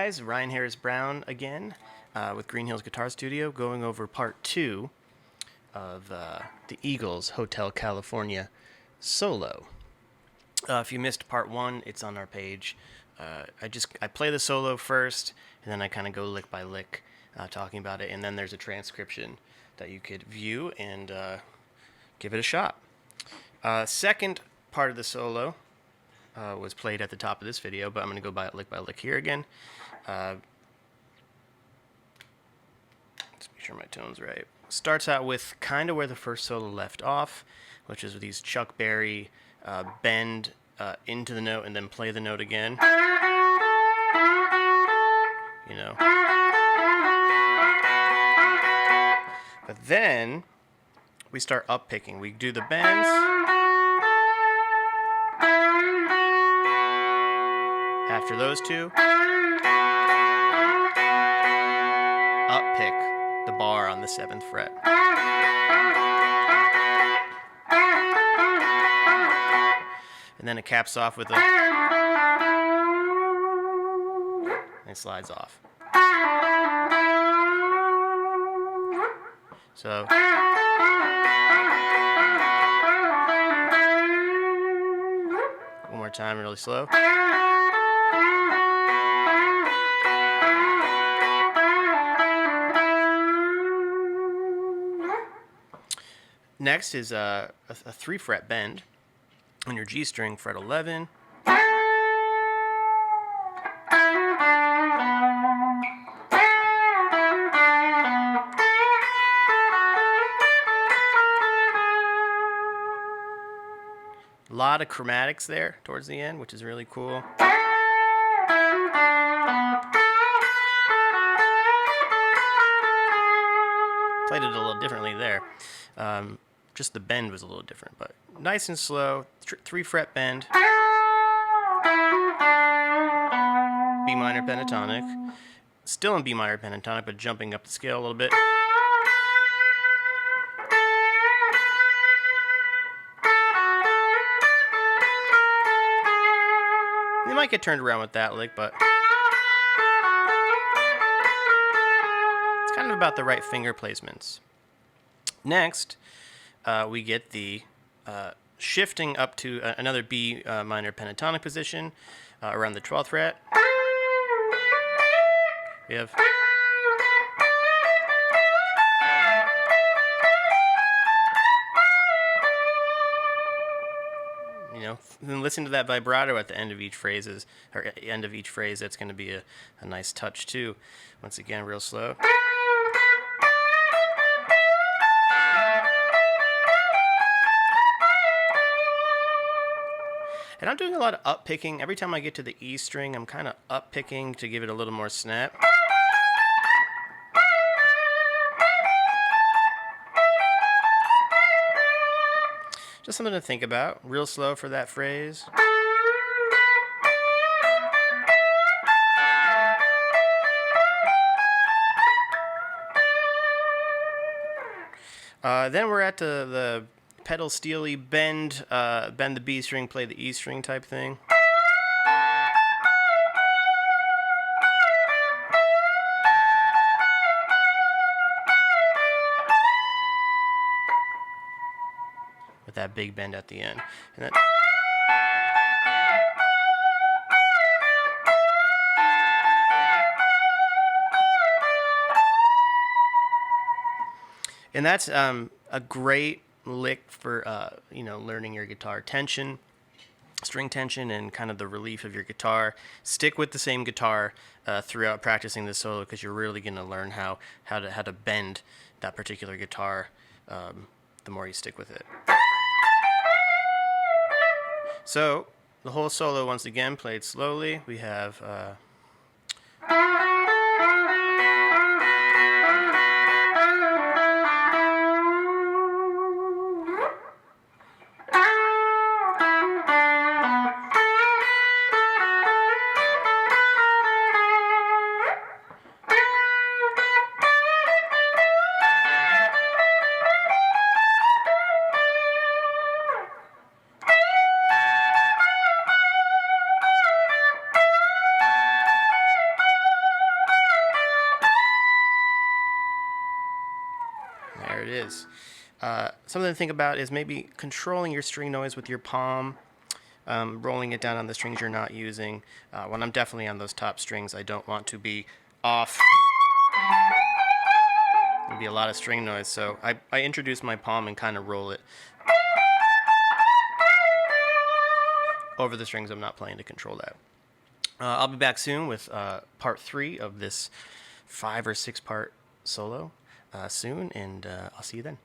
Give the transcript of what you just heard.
guys, Ryan Harris Brown again with Green Hills Guitar Studio, going over part 2 of the Eagles Hotel California solo. If you missed part 1, it's on our page. I play the solo first, and then I kind of go lick by lick talking about it, and then there's a transcription that you could view and give it a shot. Second part of the solo was played at the top of this video, but I'm going to go by lick here again. Let's make sure my tone's right. Starts out with kind of where the first solo left off, which is with these Chuck Berry bend into the note and then play the note again. You know. But then we start up picking. We do the bends. After those two, up pick the bar on the 7th fret. And then it caps off with a, and it slides off. So one more time, really slow. Next is a 3-fret bend on your G string, fret 11. A lot of chromatics there towards the end, which is really cool. Played it a little differently there. Just the bend was a little different, but nice and slow. 3-fret bend. B minor pentatonic. Still in B minor pentatonic, but jumping up the scale a little bit. You might get turned around with that lick, but it's kind of about the right finger placements. Next, we get the shifting up to another B minor pentatonic position around the 12th fret. We have then listen to that vibrato at the end of each phrase, that's going to be a nice touch too. Once again, real slow. And I'm doing a lot of up picking. Every time I get to the E string, I'm kind of up picking to give it a little more snap. Just something to think about. Real slow for that phrase. Then we're at the pedal steely bend the B string, play the E string type thing. With that big bend at the end. And that's a great lick for learning your guitar tension, string tension, and kind of the relief of your guitar. Stick with the same guitar throughout practicing this solo, because you're really going to learn how to bend that particular guitar the more you stick with it. So the whole solo, once again, played slowly. We have noise. Something to think about is maybe controlling your string noise with your palm, rolling it down on the strings you're not using. When I'm definitely on those top strings, I don't want to be off. There'll be a lot of string noise, so I introduce my palm and kind of roll it over the strings I'm not playing to control that. I'll be back soon with part 3 of this 5 or 6 part solo soon, and I'll see you then.